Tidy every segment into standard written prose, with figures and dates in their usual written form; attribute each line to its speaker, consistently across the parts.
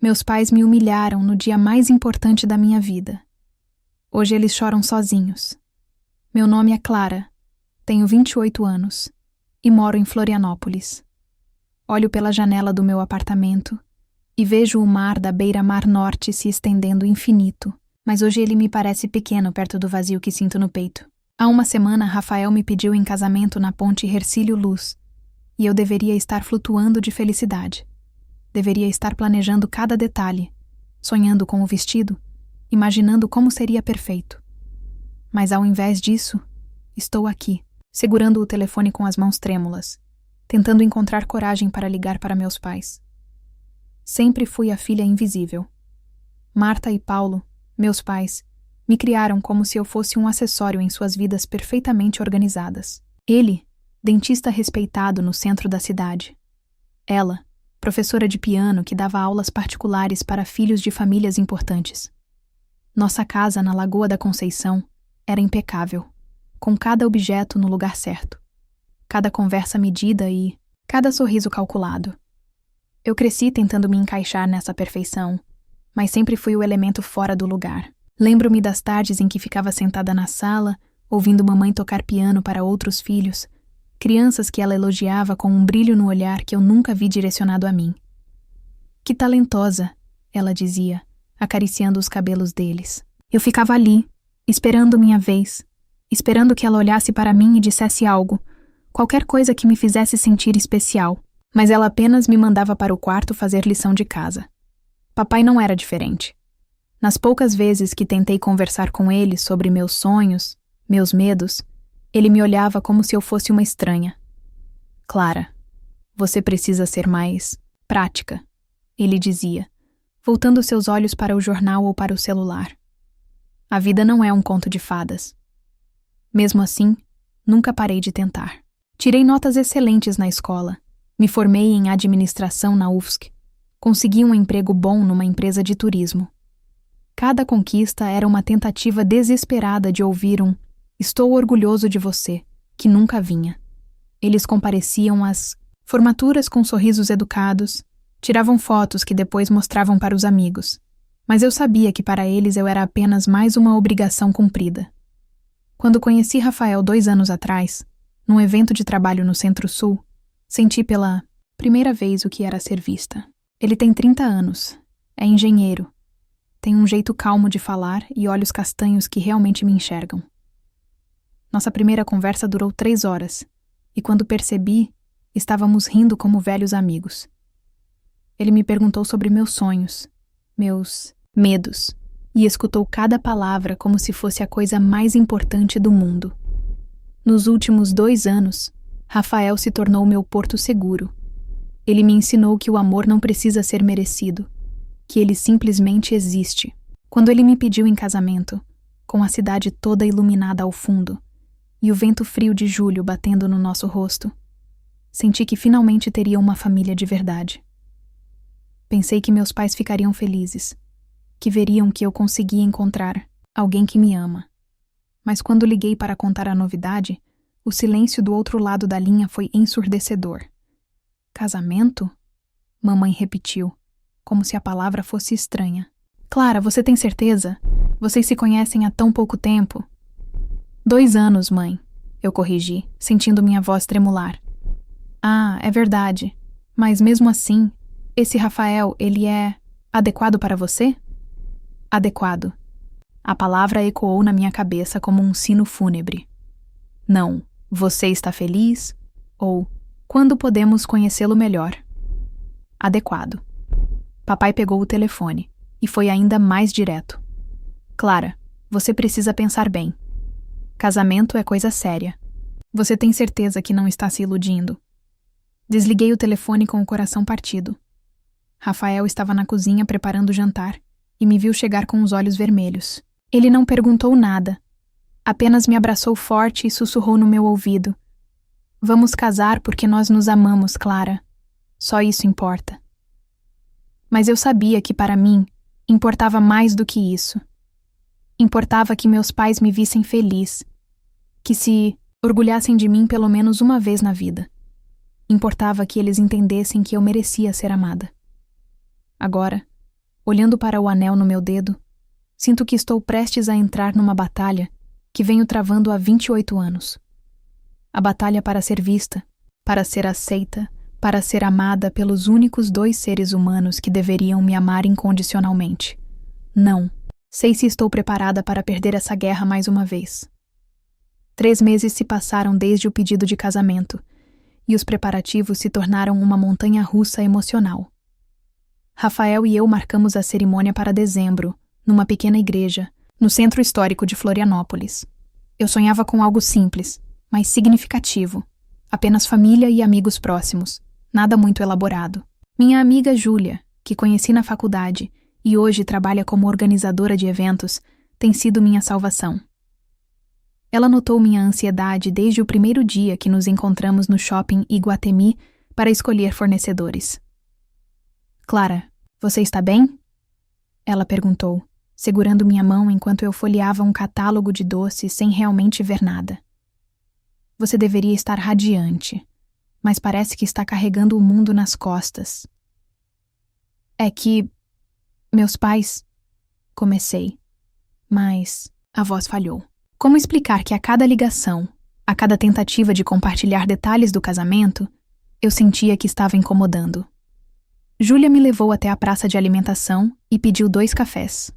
Speaker 1: Meus pais me humilharam no dia mais importante da minha vida. Hoje eles choram sozinhos. Meu nome é Clara, tenho 28 anos e moro em Florianópolis. Olho pela janela do meu apartamento e vejo o mar da beira-mar norte se estendendo infinito, mas hoje ele me parece pequeno perto do vazio que sinto no peito. Há uma semana, Rafael me pediu em casamento na ponte Hercílio Luz e eu deveria estar flutuando de felicidade. Deveria estar planejando cada detalhe, sonhando com o vestido, imaginando como seria perfeito. Mas ao invés disso, estou aqui, segurando o telefone com as mãos trêmulas, tentando encontrar coragem para ligar para meus pais. Sempre fui a filha invisível. Marta e Paulo, meus pais, me criaram como se eu fosse um acessório em suas vidas perfeitamente organizadas. Ele, dentista respeitado no centro da cidade. Ela, professora de piano que dava aulas particulares para filhos de famílias importantes. Nossa casa na Lagoa da Conceição era impecável, com cada objeto no lugar certo, cada conversa medida e cada sorriso calculado. Eu cresci tentando me encaixar nessa perfeição, mas sempre fui o elemento fora do lugar. Lembro-me das tardes em que ficava sentada na sala, ouvindo mamãe tocar piano para outros filhos, crianças que ela elogiava com um brilho no olhar que eu nunca vi direcionado a mim. Que talentosa, ela dizia, acariciando os cabelos deles. Eu ficava ali, esperando minha vez, esperando que ela olhasse para mim e dissesse algo, qualquer coisa que me fizesse sentir especial, mas ela apenas me mandava para o quarto fazer lição de casa. Papai não era diferente. Nas poucas vezes que tentei conversar com ele sobre meus sonhos, meus medos, ele me olhava como se eu fosse uma estranha. Clara, você precisa ser mais prática, ele dizia, voltando seus olhos para o jornal ou para o celular. A vida não é um conto de fadas. Mesmo assim, nunca parei de tentar. Tirei notas excelentes na escola, me formei em administração na UFSC, consegui um emprego bom numa empresa de turismo. Cada conquista era uma tentativa desesperada de ouvir um "estou orgulhoso de você", que nunca vinha. Eles compareciam às formaturas com sorrisos educados, tiravam fotos que depois mostravam para os amigos, mas eu sabia que para eles eu era apenas mais uma obrigação cumprida. Quando conheci Rafael 2 anos atrás, num evento de trabalho no Centro-Sul, senti pela primeira vez o que era ser vista. Ele tem 30 anos, é engenheiro, tem um jeito calmo de falar e olhos castanhos que realmente me enxergam. Nossa primeira conversa durou 3 horas, e quando percebi, estávamos rindo como velhos amigos. Ele me perguntou sobre meus sonhos, meus medos, e escutou cada palavra como se fosse a coisa mais importante do mundo. Nos últimos 2 anos, Rafael se tornou meu porto seguro. Ele me ensinou que o amor não precisa ser merecido, que ele simplesmente existe. Quando ele me pediu em casamento, com a cidade toda iluminada ao fundo, e o vento frio de julho batendo no nosso rosto, senti que finalmente teria uma família de verdade. Pensei que meus pais ficariam felizes, que veriam que eu conseguia encontrar alguém que me ama. Mas quando liguei para contar a novidade, o silêncio do outro lado da linha foi ensurdecedor. Casamento? Mamãe repetiu, como se a palavra fosse estranha. Clara, você tem certeza? Vocês se conhecem há tão pouco tempo? 2 anos, mãe, eu corrigi, sentindo minha voz tremular. Ah, é verdade. Mas mesmo assim, esse Rafael, ele é adequado para você? Adequado. A palavra ecoou na minha cabeça como um sino fúnebre. Não, você está feliz? Ou, quando podemos conhecê-lo melhor? Adequado. Papai pegou o telefone e foi ainda mais direto. Clara, você precisa pensar bem. Casamento é coisa séria. Você tem certeza que não está se iludindo? Desliguei o telefone com o coração partido. Rafael estava na cozinha preparando o jantar e me viu chegar com os olhos vermelhos. Ele não perguntou nada. Apenas me abraçou forte e sussurrou no meu ouvido. Vamos casar porque nós nos amamos, Clara. Só isso importa. Mas eu sabia que para mim importava mais do que isso. Importava que meus pais me vissem feliz, que se orgulhassem de mim pelo menos uma vez na vida. Importava que eles entendessem que eu merecia ser amada. Agora, Olhando para o anel no meu dedo, sinto que estou prestes a entrar numa batalha que venho travando há 28 anos. A batalha para ser vista, para ser aceita, para ser amada pelos únicos 2 seres humanos que deveriam me amar incondicionalmente. Não. Sei se estou preparada para perder essa guerra mais uma vez. 3 meses se passaram desde o pedido de casamento, e os preparativos se tornaram uma montanha-russa emocional. Rafael e eu marcamos a cerimônia para dezembro, numa pequena igreja, no centro histórico de Florianópolis. Eu sonhava com algo simples, mas significativo. Apenas família e amigos próximos, nada muito elaborado. Minha amiga Júlia, que conheci na faculdade e hoje trabalha como organizadora de eventos, tem sido minha salvação. Ela notou minha ansiedade desde o primeiro dia que nos encontramos no shopping Iguatemi para escolher fornecedores. Clara, você está bem? Ela perguntou, segurando minha mão enquanto eu folheava um catálogo de doces sem realmente ver nada. Você deveria estar radiante, mas parece que está carregando o mundo nas costas. É que... meus pais... Comecei, mas a voz falhou. Como explicar que a cada ligação, a cada tentativa de compartilhar detalhes do casamento, eu sentia que estava incomodando? Júlia me levou até a praça de alimentação e pediu 2 cafés.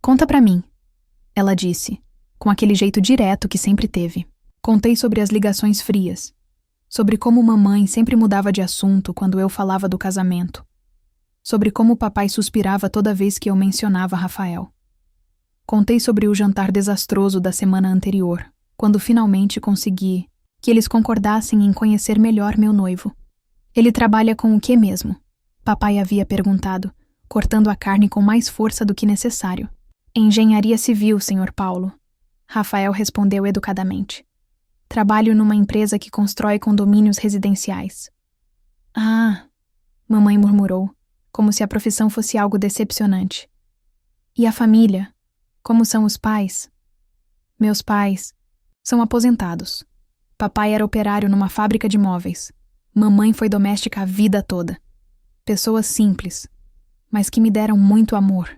Speaker 1: Conta pra mim, ela disse, com aquele jeito direto que sempre teve. Contei sobre as ligações frias, sobre como mamãe sempre mudava de assunto quando eu falava do casamento, sobre como papai suspirava toda vez que eu mencionava Rafael. Contei sobre o jantar desastroso da semana anterior, quando finalmente consegui que eles concordassem em conhecer melhor meu noivo. Ele trabalha com o quê mesmo? Papai havia perguntado, cortando a carne com mais força do que necessário. Engenharia civil, Sr. Paulo. Rafael respondeu educadamente. Trabalho numa empresa que constrói condomínios residenciais. Ah, mamãe murmurou, como se a profissão fosse algo decepcionante. E a família? Como são os pais? Meus pais são aposentados. Papai era operário numa fábrica de móveis. Mamãe foi doméstica a vida toda. Pessoas simples, mas que me deram muito amor.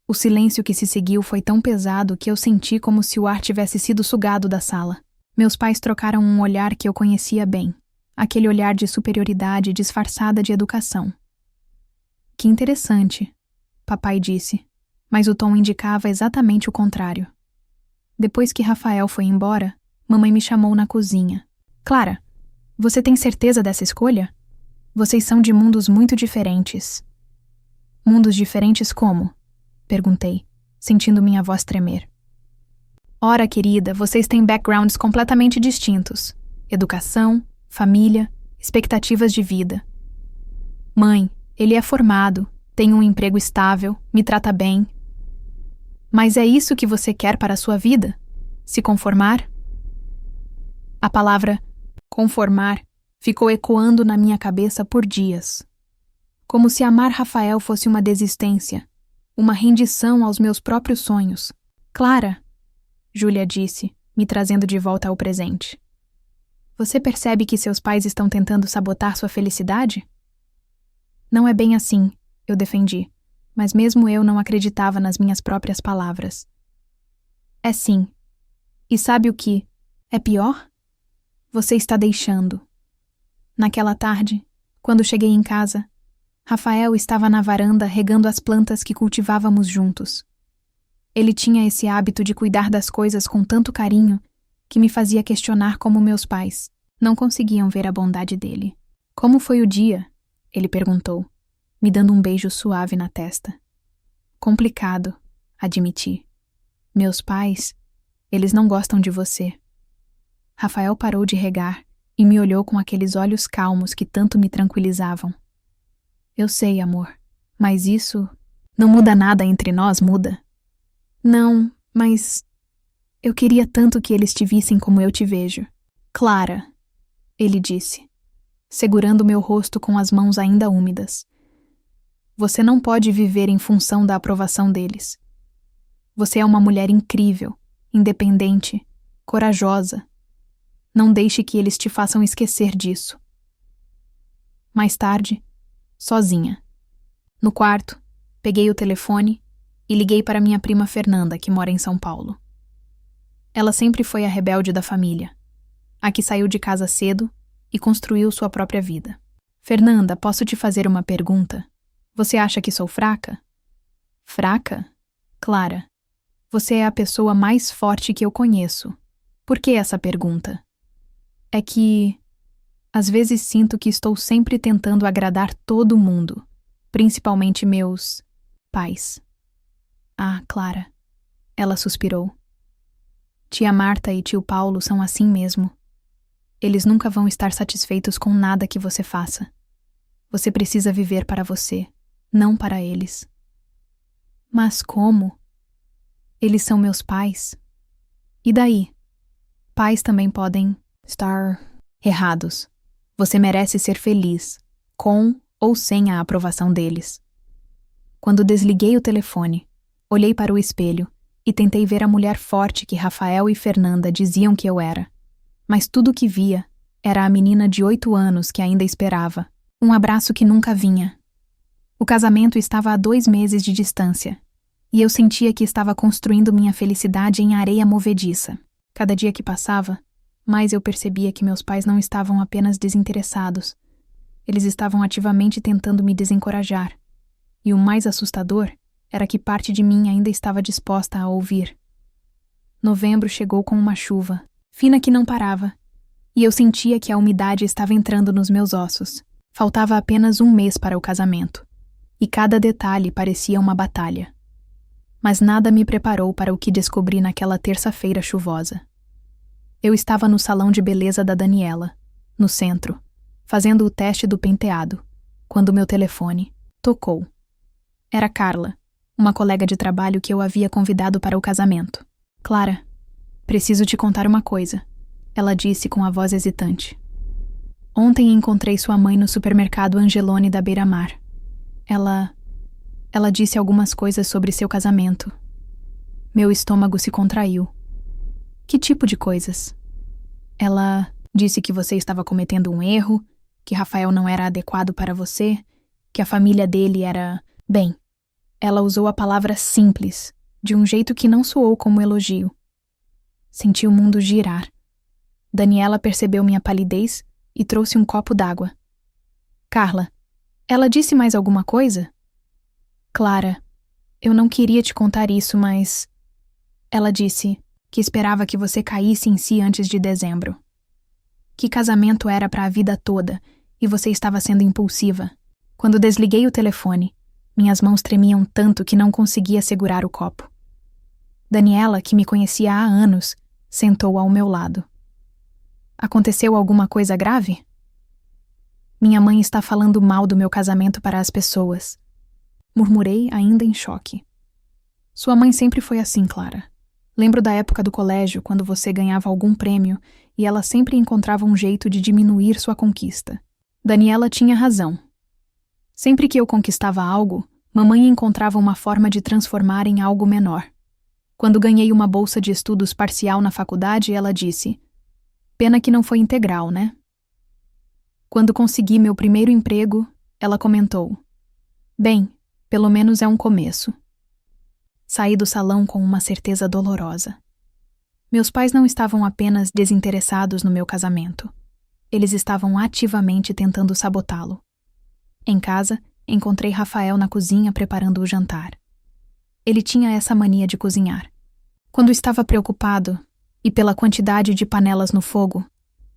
Speaker 1: O silêncio que se seguiu foi tão pesado que eu senti como se o ar tivesse sido sugado da sala. Meus pais trocaram um olhar que eu conhecia bem, aquele olhar de superioridade disfarçada de educação. Que interessante, papai disse, mas o tom indicava exatamente o contrário. Depois que Rafael foi embora, mamãe me chamou na cozinha. Clara, você tem certeza dessa escolha? Vocês são de mundos muito diferentes. Mundos diferentes como? Perguntei, sentindo minha voz tremer. Ora, querida, vocês têm backgrounds completamente distintos. Educação, família, expectativas de vida. Mãe, ele é formado, tem um emprego estável, me trata bem. Mas é isso que você quer para a sua vida? Se conformar? A palavra conformar ficou ecoando na minha cabeça por dias. Como se amar Rafael fosse uma desistência, uma rendição aos meus próprios sonhos. Clara, Júlia disse, me trazendo de volta ao presente. Você percebe que seus pais estão tentando sabotar sua felicidade? Não é bem assim, eu defendi, mas mesmo eu não acreditava nas minhas próprias palavras. É sim. E sabe o que é pior? Você está deixando. Naquela tarde, quando cheguei em casa, Rafael estava na varanda regando as plantas que cultivávamos juntos. Ele tinha esse hábito de cuidar das coisas com tanto carinho que me fazia questionar como meus pais não conseguiam ver a bondade dele. Como foi o dia? Ele perguntou, me dando um beijo suave na testa. Complicado, admiti. Meus pais, eles não gostam de você. Rafael parou de regar e me olhou com aqueles olhos calmos que tanto me tranquilizavam. Eu sei, amor, mas isso não muda nada entre nós, muda? Não, mas eu queria tanto que eles te vissem como eu te vejo. Clara, ele disse, segurando meu rosto com as mãos ainda úmidas. Você não pode viver em função da aprovação deles. Você é uma mulher incrível, independente, corajosa. Não deixe que eles te façam esquecer disso. Mais tarde, sozinha, No quarto, peguei o telefone e liguei para minha prima Fernanda, que mora em São Paulo. Ela sempre foi a rebelde da família, a que saiu de casa cedo e construiu sua própria vida. Fernanda, posso te fazer uma pergunta? Você acha que sou fraca? Fraca? Clara, você é a pessoa mais forte que eu conheço. Por que essa pergunta? É que, às vezes sinto que estou sempre tentando agradar todo mundo, principalmente meus pais. Ah, Clara, ela suspirou. Tia Marta e tio Paulo são assim mesmo. Eles nunca vão estar satisfeitos com nada que você faça. Você precisa viver para você, não para eles. Mas como? Eles são meus pais. E daí? Pais também podem estar errados. Você merece ser feliz, com ou sem a aprovação deles. Quando desliguei o telefone, olhei para o espelho e tentei ver a mulher forte que Rafael e Fernanda diziam que eu era. Mas tudo o que via era a menina de 8 anos que ainda esperava, um abraço que nunca vinha. O casamento estava a 2 meses de distância, e eu sentia que estava construindo minha felicidade em areia movediça. Cada dia que passava, mais eu percebia que meus pais não estavam apenas desinteressados. Eles estavam ativamente tentando me desencorajar. E o mais assustador era que parte de mim ainda estava disposta a ouvir. Novembro chegou com uma chuva, fina que não parava, e eu sentia que a umidade estava entrando nos meus ossos. Faltava apenas 1 mês para o casamento, e cada detalhe parecia uma batalha. Mas nada me preparou para o que descobri naquela terça-feira chuvosa. Eu estava no salão de beleza da Daniela, no centro, fazendo o teste do penteado, quando meu telefone tocou. Era Carla, uma colega de trabalho que eu havia convidado para o casamento. Clara, preciso te contar uma coisa, ela disse com a voz hesitante. Ontem encontrei sua mãe no supermercado Angelone da Beira-Mar. Ela disse algumas coisas sobre seu casamento. Meu estômago se contraiu. Que tipo de coisas? Ela disse que você estava cometendo um erro, que Rafael não era adequado para você, que a família dele era... Bem, ela usou a palavra simples, de um jeito que não soou como elogio. Senti o mundo girar. Daniela percebeu minha palidez e trouxe um copo d'água. Carla, ela disse mais alguma coisa? Clara, eu não queria te contar isso, mas... Ela disse que esperava que você caísse em si antes de dezembro. Que casamento era para a vida toda e você estava sendo impulsiva. Quando desliguei o telefone, minhas mãos tremiam tanto que não conseguia segurar o copo. Daniela, que me conhecia há anos, sentou ao meu lado. Aconteceu alguma coisa grave? Minha mãe está falando mal do meu casamento para as pessoas. Murmurei, ainda em choque. Sua mãe sempre foi assim, Clara. Lembro da época do colégio, quando você ganhava algum prêmio, e ela sempre encontrava um jeito de diminuir sua conquista. Daniela tinha razão. Sempre que eu conquistava algo, mamãe encontrava uma forma de transformar em algo menor. Quando ganhei uma bolsa de estudos parcial na faculdade, ela disse: "Pena que não foi integral, né?" Quando consegui meu primeiro emprego, ela comentou: "Bem, pelo menos é um começo." Saí do salão com uma certeza dolorosa. Meus pais não estavam apenas desinteressados no meu casamento. Eles estavam ativamente tentando sabotá-lo. Em casa, encontrei Rafael na cozinha preparando o jantar. Ele tinha essa mania de cozinhar. Quando estava preocupado, e pela quantidade de panelas no fogo,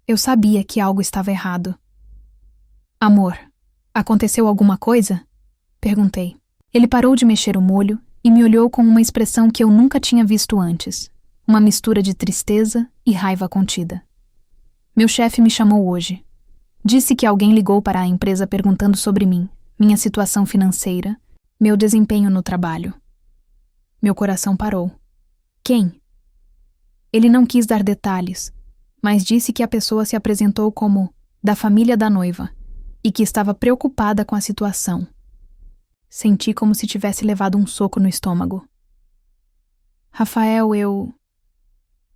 Speaker 1: eu sabia que algo estava errado. "Amor, aconteceu alguma coisa?" perguntei. Ele parou de mexer o molho e me olhou com uma expressão que eu nunca tinha visto antes, uma mistura de tristeza e raiva contida. "Meu chefe me chamou hoje. Disse que alguém ligou para a empresa perguntando sobre mim, minha situação financeira, meu desempenho no trabalho." Meu coração parou. "Quem?" Ele não quis dar detalhes, mas disse que a pessoa se apresentou como da família da noiva e que estava preocupada com a situação. Senti como se tivesse levado um soco no estômago. "Rafael,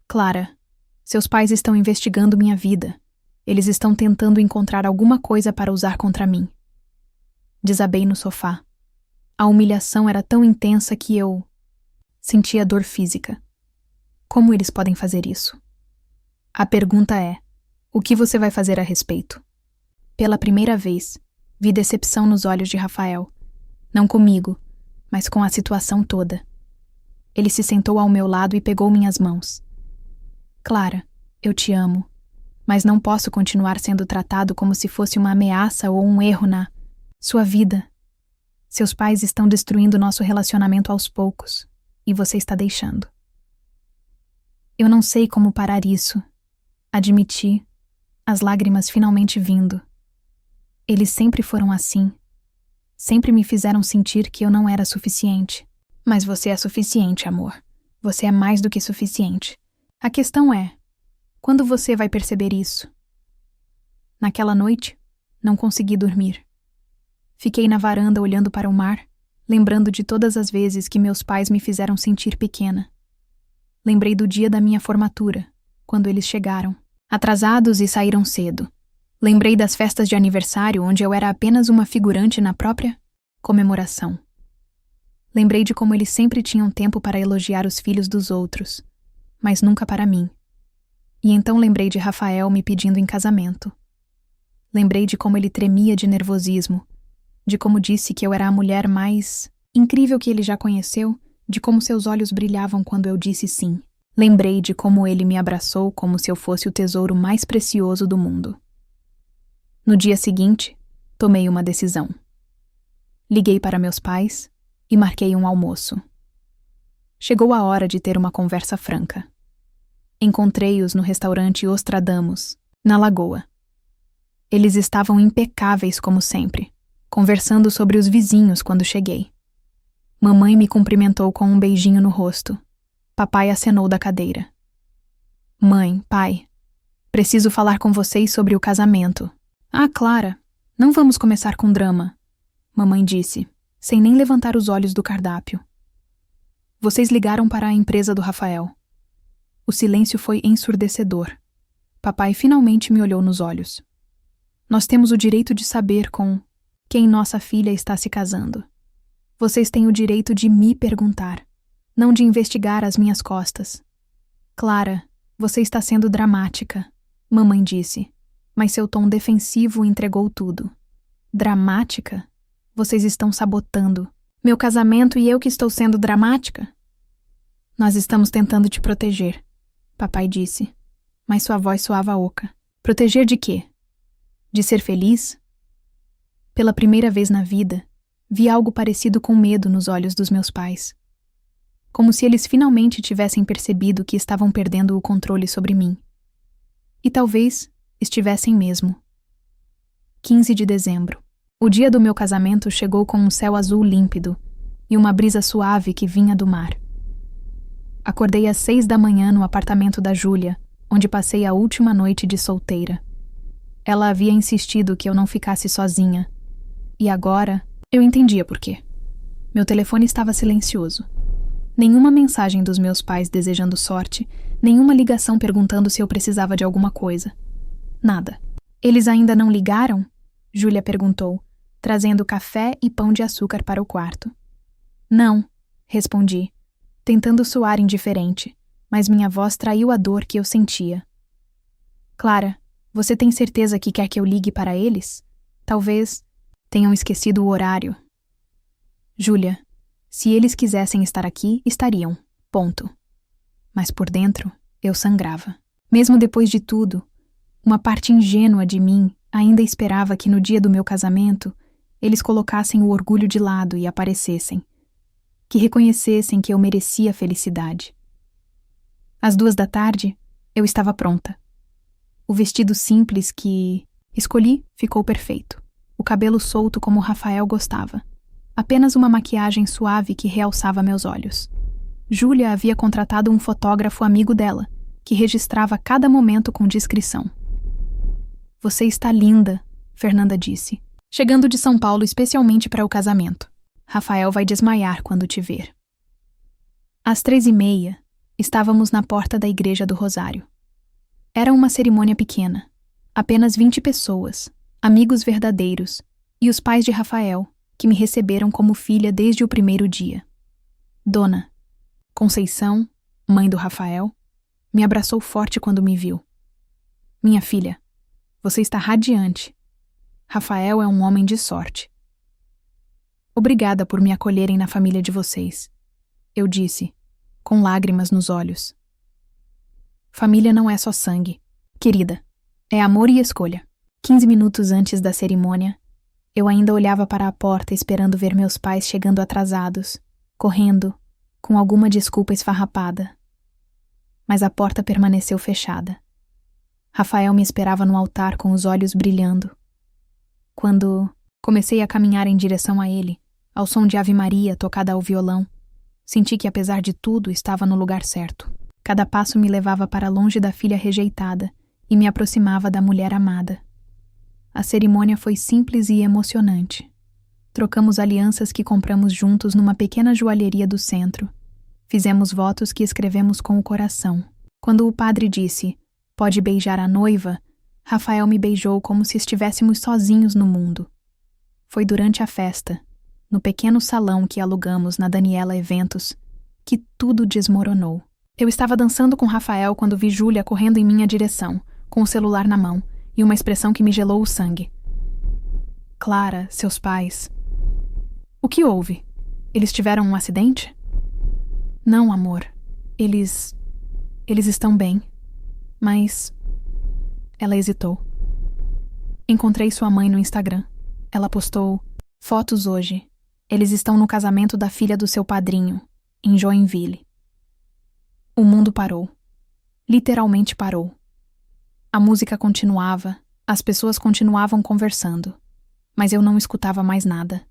Speaker 1: Clara, seus pais estão investigando minha vida. Eles estão tentando encontrar alguma coisa para usar contra mim." Desabei no sofá. A humilhação era tão intensa que eu sentia dor física. Como eles podem fazer isso? A pergunta é: o que você vai fazer a respeito? Pela primeira vez, vi decepção nos olhos de Rafael. Não comigo, mas com a situação toda. Ele se sentou ao meu lado e pegou minhas mãos. Clara, eu te amo, mas não posso continuar sendo tratado como se fosse uma ameaça ou um erro na sua vida. Seus pais estão destruindo nosso relacionamento aos poucos, e você está deixando. Eu não sei como parar isso. Admiti, as lágrimas finalmente vindo. Eles sempre foram assim. Sempre me fizeram sentir que eu não era suficiente. Mas você é suficiente, amor. Você é mais do que suficiente. A questão é, quando você vai perceber isso? Naquela noite, não consegui dormir. Fiquei na varanda olhando para o mar, lembrando de todas as vezes que meus pais me fizeram sentir pequena. Lembrei do dia da minha formatura, quando eles chegaram, atrasados e saíram cedo. Lembrei das festas de aniversário onde eu era apenas uma figurante na própria comemoração. Lembrei de como eles sempre tinham tempo para elogiar os filhos dos outros, mas nunca para mim. E então lembrei de Rafael me pedindo em casamento. Lembrei de como ele tremia de nervosismo, de como disse que eu era a mulher mais incrível que ele já conheceu, de como seus olhos brilhavam quando eu disse sim. Lembrei de como ele me abraçou como se eu fosse o tesouro mais precioso do mundo. No dia seguinte, tomei uma decisão. Liguei para meus pais e marquei um almoço. Chegou a hora de ter uma conversa franca. Encontrei-os no restaurante Ostradamus, na Lagoa. Eles estavam impecáveis como sempre, conversando sobre os vizinhos quando cheguei. Mamãe me cumprimentou com um beijinho no rosto. Papai acenou da cadeira. Mãe, pai, preciso falar com vocês sobre o casamento. Ah, Clara, não vamos começar com drama, mamãe disse, sem nem levantar os olhos do cardápio. Vocês ligaram para a empresa do Rafael. O silêncio foi ensurdecedor. Papai finalmente me olhou nos olhos. Nós temos o direito de saber com quem nossa filha está se casando. Vocês têm o direito de me perguntar, não de investigar às minhas costas. Clara, você está sendo dramática, mamãe disse, mas seu tom defensivo entregou tudo. Dramática? Vocês estão sabotando. Meu casamento e eu que estou sendo dramática? Nós estamos tentando te proteger, papai disse, mas sua voz soava oca. Proteger de quê? De ser feliz? Pela primeira vez na vida, vi algo parecido com medo nos olhos dos meus pais. Como se eles finalmente tivessem percebido que estavam perdendo o controle sobre mim. E talvez estivessem mesmo. 15 de dezembro. O dia do meu casamento chegou com um céu azul límpido e uma brisa suave que vinha do mar. Acordei às 6 da manhã no apartamento da Júlia, onde passei a última noite de solteira. Ela havia insistido que eu não ficasse sozinha. E agora, eu entendia por quê. Meu telefone estava silencioso. Nenhuma mensagem dos meus pais desejando sorte, nenhuma ligação perguntando se eu precisava de alguma coisa. Nada. Eles ainda não ligaram? Júlia perguntou, trazendo café e pão de açúcar para o quarto. Não, respondi, tentando soar indiferente, mas minha voz traiu a dor que eu sentia. Clara, você tem certeza que quer que eu ligue para eles? Talvez tenham esquecido o horário. Júlia, se eles quisessem estar aqui, estariam. Ponto. Mas por dentro, eu sangrava. Mesmo depois de tudo, uma parte ingênua de mim ainda esperava que no dia do meu casamento eles colocassem o orgulho de lado e aparecessem. Que reconhecessem que eu merecia felicidade. Às 2 da tarde, eu estava pronta. O vestido simples que escolhi ficou perfeito. O cabelo solto como Rafael gostava. Apenas uma maquiagem suave que realçava meus olhos. Júlia havia contratado um fotógrafo amigo dela, que registrava cada momento com discrição. Você está linda, Fernanda disse, chegando de São Paulo especialmente para o casamento. Rafael vai desmaiar quando te ver. Às 3h30, estávamos na porta da Igreja do Rosário. Era uma cerimônia pequena. Apenas 20 pessoas, amigos verdadeiros, e os pais de Rafael, que me receberam como filha desde o primeiro dia. Dona Conceição, mãe do Rafael, me abraçou forte quando me viu. Minha filha, você está radiante. Rafael é um homem de sorte. Obrigada por me acolherem na família de vocês, eu disse, com lágrimas nos olhos. Família não é só sangue, querida, é amor e escolha. 15 minutos antes da cerimônia, eu ainda olhava para a porta esperando ver meus pais chegando atrasados, correndo, com alguma desculpa esfarrapada. Mas a porta permaneceu fechada. Rafael me esperava no altar com os olhos brilhando. Quando comecei a caminhar em direção a ele, ao som de Ave Maria tocada ao violão, senti que, apesar de tudo, estava no lugar certo. Cada passo me levava para longe da filha rejeitada e me aproximava da mulher amada. A cerimônia foi simples e emocionante. Trocamos alianças que compramos juntos numa pequena joalheria do centro. Fizemos votos que escrevemos com o coração. Quando o padre disse, "Pode beijar a noiva", Rafael me beijou como se estivéssemos sozinhos no mundo. Foi durante a festa, no pequeno salão que alugamos na Daniela Eventos, que tudo desmoronou. Eu estava dançando com Rafael quando vi Júlia correndo em minha direção, com o celular na mão, e uma expressão que me gelou o sangue. Clara, seus pais... O que houve? Eles tiveram um acidente? Não, amor. Eles estão bem. Mas... Ela hesitou. Encontrei sua mãe no Instagram. Ela postou fotos hoje. Eles estão no casamento da filha do seu padrinho, em Joinville. O mundo parou. Literalmente parou. A música continuava, as pessoas continuavam conversando, mas eu não escutava mais nada.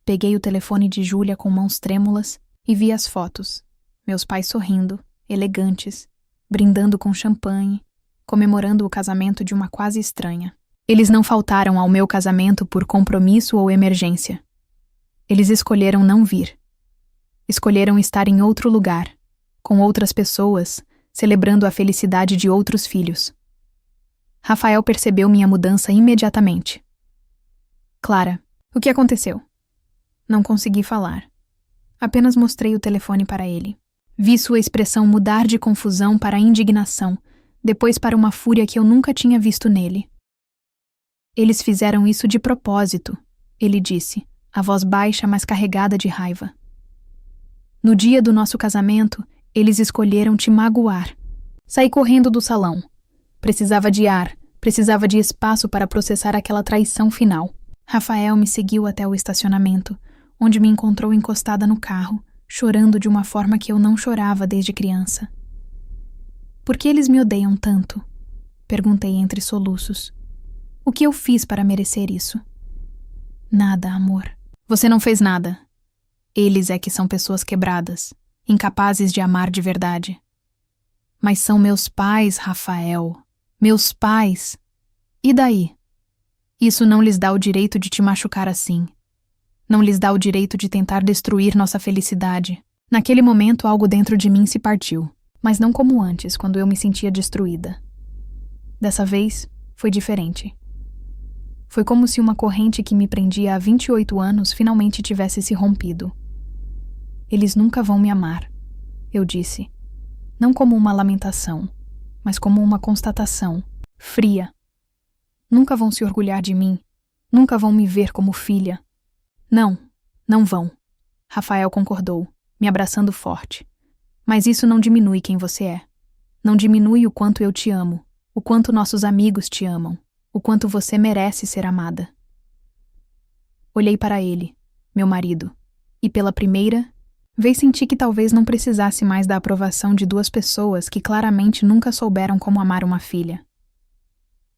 Speaker 1: Peguei o telefone de Júlia com mãos trêmulas e vi as fotos. Meus pais sorrindo, elegantes, brindando com champanhe, comemorando o casamento de uma quase estranha. Eles não faltaram ao meu casamento por compromisso ou emergência. Eles escolheram não vir. Escolheram estar em outro lugar, com outras pessoas, celebrando a felicidade de outros filhos. Rafael percebeu minha mudança imediatamente. Clara, o que aconteceu? Não consegui falar. Apenas mostrei o telefone para ele. Vi sua expressão mudar de confusão para indignação, depois para uma fúria que eu nunca tinha visto nele. Eles fizeram isso de propósito, ele disse, a voz baixa, mas carregada de raiva. No dia do nosso casamento, eles escolheram te magoar. Saí correndo do salão. Precisava de ar, precisava de espaço para processar aquela traição final. Rafael me seguiu até o estacionamento, onde me encontrou encostada no carro, chorando de uma forma que eu não chorava desde criança. Por que eles me odeiam tanto? Perguntei entre soluços. O que eu fiz para merecer isso? Nada, amor. Você não fez nada. Eles é que são pessoas quebradas, incapazes de amar de verdade. Mas são meus pais, Rafael. Meus pais. E daí? Isso não lhes dá o direito de te machucar assim. Não lhes dá o direito de tentar destruir nossa felicidade. Naquele momento, algo dentro de mim se partiu, mas não como antes, quando eu me sentia destruída. Dessa vez, foi diferente. Foi como se uma corrente que me prendia há 28 anos finalmente tivesse se rompido. Eles nunca vão me amar, eu disse. Não como uma lamentação, mas como uma constatação, fria. Nunca vão se orgulhar de mim, nunca vão me ver como filha. Não, não vão. Rafael concordou, me abraçando forte. Mas isso não diminui quem você é. Não diminui o quanto eu te amo, o quanto nossos amigos te amam, o quanto você merece ser amada. Olhei para ele, meu marido, e pela primeira vez senti que talvez não precisasse mais da aprovação de duas pessoas que claramente nunca souberam como amar uma filha.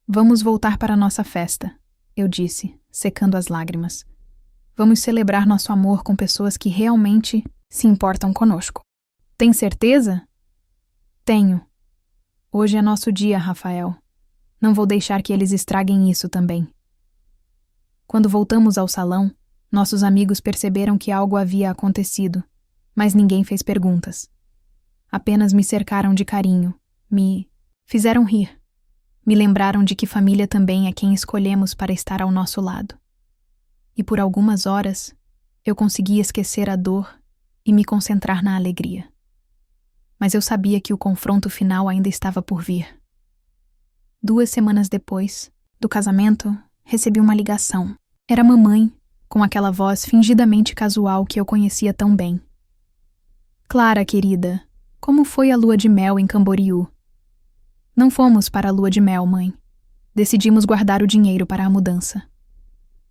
Speaker 1: Vamos voltar para nossa festa, eu disse, secando as lágrimas. Vamos celebrar nosso amor com pessoas que realmente se importam conosco. Tem certeza? Tenho. Hoje é nosso dia, Rafael. Não vou deixar que eles estraguem isso também. Quando voltamos ao salão, nossos amigos perceberam que algo havia acontecido, mas ninguém fez perguntas. Apenas me cercaram de carinho, me fizeram rir. Me lembraram de que família também é quem escolhemos para estar ao nosso lado. e por algumas horas eu consegui esquecer a dor e me concentrar na alegria. Mas eu sabia que o confronto final ainda estava por vir. 2 semanas depois do casamento, recebi uma ligação. Era a mamãe, com aquela voz fingidamente casual que eu conhecia tão bem. Clara, querida, como foi a lua de mel em Camboriú? Não fomos para a lua de mel, mãe. Decidimos guardar o dinheiro para a mudança.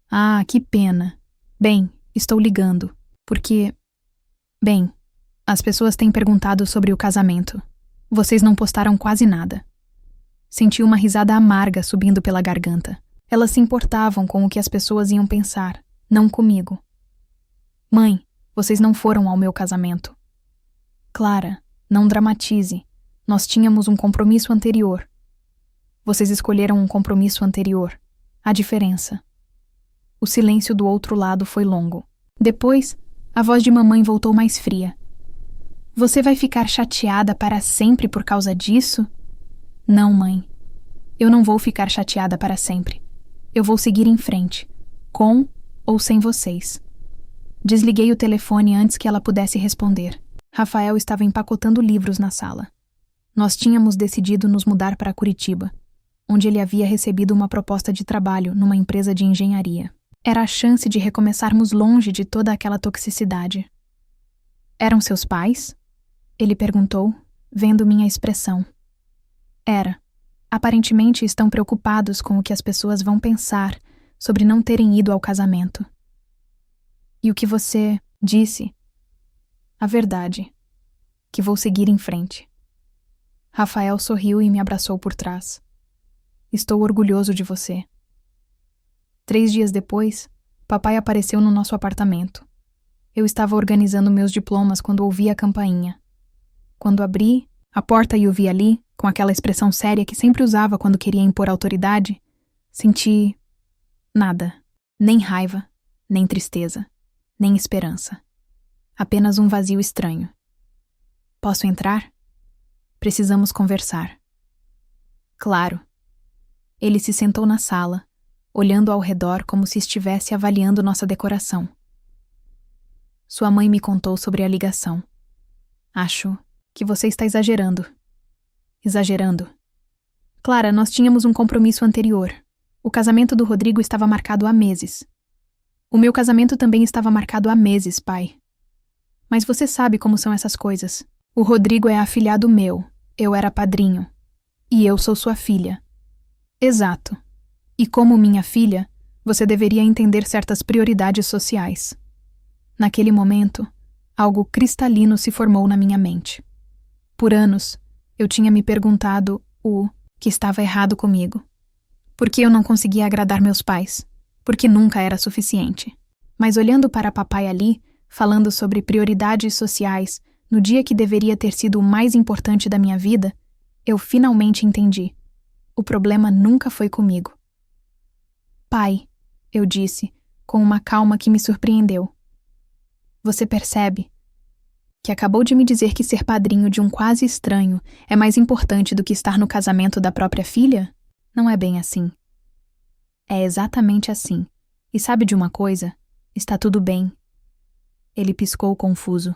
Speaker 1: Ah, que pena. Bem, estou ligando, porque... Bem, as pessoas têm perguntado sobre o casamento. Vocês não postaram quase nada. Senti uma risada amarga subindo pela garganta. Elas se importavam com o que as pessoas iam pensar, não comigo. Mãe, vocês não foram ao meu casamento. Clara, não dramatize. Nós tínhamos um compromisso anterior. Vocês escolheram um compromisso anterior. A diferença. O silêncio do outro lado foi longo. Depois, a voz de mamãe voltou mais fria. Você vai ficar chateada para sempre por causa disso? Não, mãe. Eu não vou ficar chateada para sempre. Eu vou seguir em frente, com ou sem vocês. Desliguei o telefone antes que ela pudesse responder. Rafael estava empacotando livros na sala. Nós tínhamos decidido nos mudar para Curitiba, onde ele havia recebido uma proposta de trabalho numa empresa de engenharia. Era a chance de recomeçarmos longe de toda aquela toxicidade. Eram seus pais? Ele perguntou, vendo minha expressão. Era. Aparentemente estão preocupados com o que as pessoas vão pensar sobre não terem ido ao casamento. E o que você disse? A verdade. Que vou seguir em frente. Rafael sorriu e me abraçou por trás. Estou orgulhoso de você. 3 dias depois, papai apareceu no nosso apartamento. Eu estava organizando meus diplomas quando ouvi a campainha. Quando abri a porta e o vi ali, com aquela expressão séria que sempre usava quando queria impor autoridade, senti nada, nem raiva, nem tristeza, nem esperança. Apenas um vazio estranho. Posso entrar? Precisamos conversar. Claro. Ele se sentou na sala, olhando ao redor como se estivesse avaliando nossa decoração. Sua mãe me contou sobre a ligação. Acho que você está exagerando. Exagerando. Clara, nós tínhamos um compromisso anterior. O casamento do Rodrigo estava marcado há meses. O meu casamento também estava marcado há meses, pai. Mas você sabe como são essas coisas. O Rodrigo é afilhado meu. Eu era padrinho. E eu sou sua filha. Exato. E como minha filha, você deveria entender certas prioridades sociais. Naquele momento, algo cristalino se formou na minha mente. Por anos, eu tinha me perguntado o que estava errado comigo. Por que eu não conseguia agradar meus pais? Porque nunca era suficiente. Mas olhando para papai ali, falando sobre prioridades sociais, no dia que deveria ter sido o mais importante da minha vida, eu finalmente entendi. O problema nunca foi comigo. Pai, eu disse, com uma calma que me surpreendeu. Você percebe que acabou de me dizer que ser padrinho de um quase estranho é mais importante do que estar no casamento da própria filha? Não é bem assim. É exatamente assim. E sabe de uma coisa? Está tudo bem. Ele piscou confuso.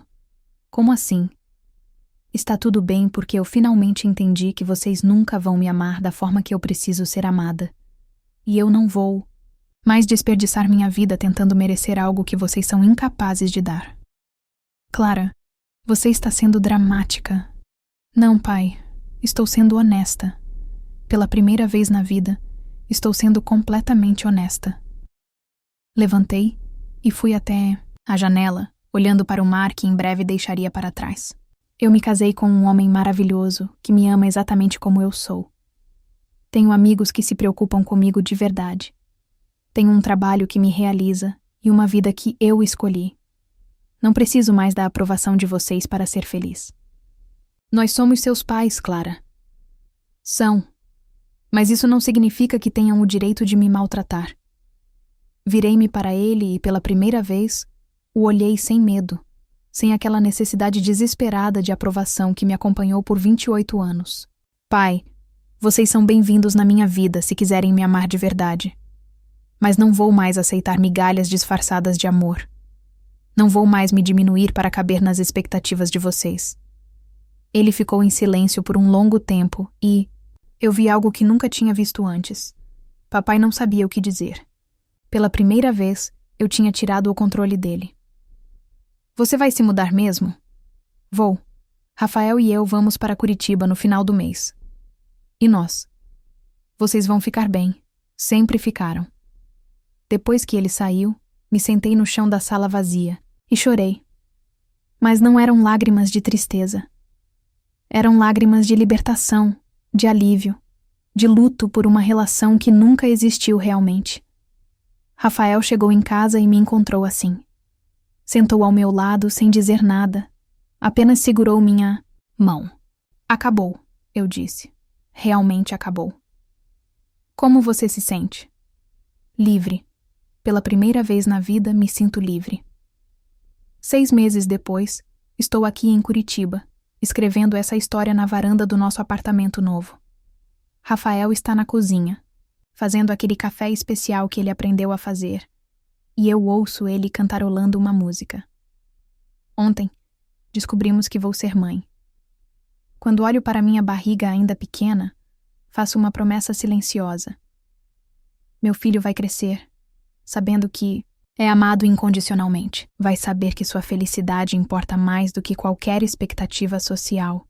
Speaker 1: Como assim? Está tudo bem porque eu finalmente entendi que vocês nunca vão me amar da forma que eu preciso ser amada. E eu não vou mais desperdiçar minha vida tentando merecer algo que vocês são incapazes de dar. Clara, você está sendo dramática. Não, pai. Estou sendo honesta. Pela primeira vez na vida, estou sendo completamente honesta. Levantei e fui até a janela, olhando para o mar que em breve deixaria para trás. Eu me casei com um homem maravilhoso que me ama exatamente como eu sou. Tenho amigos que se preocupam comigo de verdade. Tenho um trabalho que me realiza e uma vida que eu escolhi. Não preciso mais da aprovação de vocês para ser feliz. Nós somos seus pais, Clara. São. Mas isso não significa que tenham o direito de me maltratar. Virei-me para ele e, pela primeira vez, o olhei sem medo, sem aquela necessidade desesperada de aprovação que me acompanhou por 28 anos. Pai, vocês são bem-vindos na minha vida se quiserem me amar de verdade. Mas não vou mais aceitar migalhas disfarçadas de amor. Não vou mais me diminuir para caber nas expectativas de vocês. Ele ficou em silêncio por um longo tempo e eu vi algo que nunca tinha visto antes. Papai não sabia o que dizer. Pela primeira vez, eu tinha tirado o controle dele. Você vai se mudar mesmo? Vou. Rafael e eu vamos para Curitiba no final do mês. E nós? Vocês vão ficar bem. Sempre ficaram. Depois que ele saiu, me sentei no chão da sala vazia e chorei. Mas não eram lágrimas de tristeza. Eram lágrimas de libertação, de alívio, de luto por uma relação que nunca existiu realmente. Rafael chegou em casa e me encontrou assim. Sentou ao meu lado sem dizer nada. Apenas segurou minha mão. Acabou, eu disse. Realmente acabou. Como você se sente? Livre. Pela primeira vez na vida, me sinto livre. 6 meses depois, estou aqui em Curitiba, escrevendo essa história na varanda do nosso apartamento novo. Rafael está na cozinha, fazendo aquele café especial que ele aprendeu a fazer, e eu ouço ele cantarolando uma música. Ontem, descobrimos que vou ser mãe. Quando olho para minha barriga ainda pequena, faço uma promessa silenciosa. Meu filho vai crescer, sabendo que é amado incondicionalmente. Vai saber que sua felicidade importa mais do que qualquer expectativa social.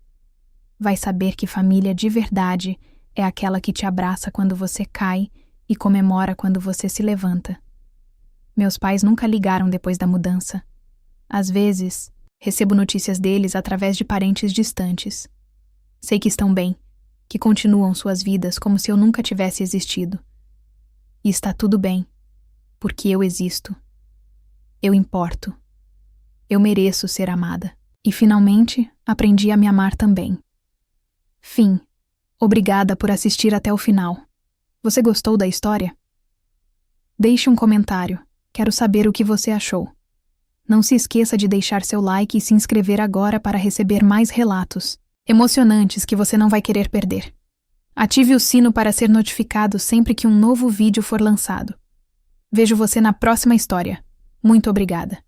Speaker 1: Vai saber que família de verdade é aquela que te abraça quando você cai e comemora quando você se levanta. Meus pais nunca ligaram depois da mudança. Às vezes, recebo notícias deles através de parentes distantes. Sei que estão bem, que continuam suas vidas como se eu nunca tivesse existido. E está tudo bem, porque eu existo. Eu importo. Eu mereço ser amada. E finalmente, aprendi a me amar também. Fim. Obrigada por assistir até o final. Você gostou da história? Deixe um comentário. Quero saber o que você achou. Não se esqueça de deixar seu like e se inscrever agora para receber mais relatos emocionantes que você não vai querer perder. Ative o sino para ser notificado sempre que um novo vídeo for lançado. Vejo você na próxima história. Muito obrigada.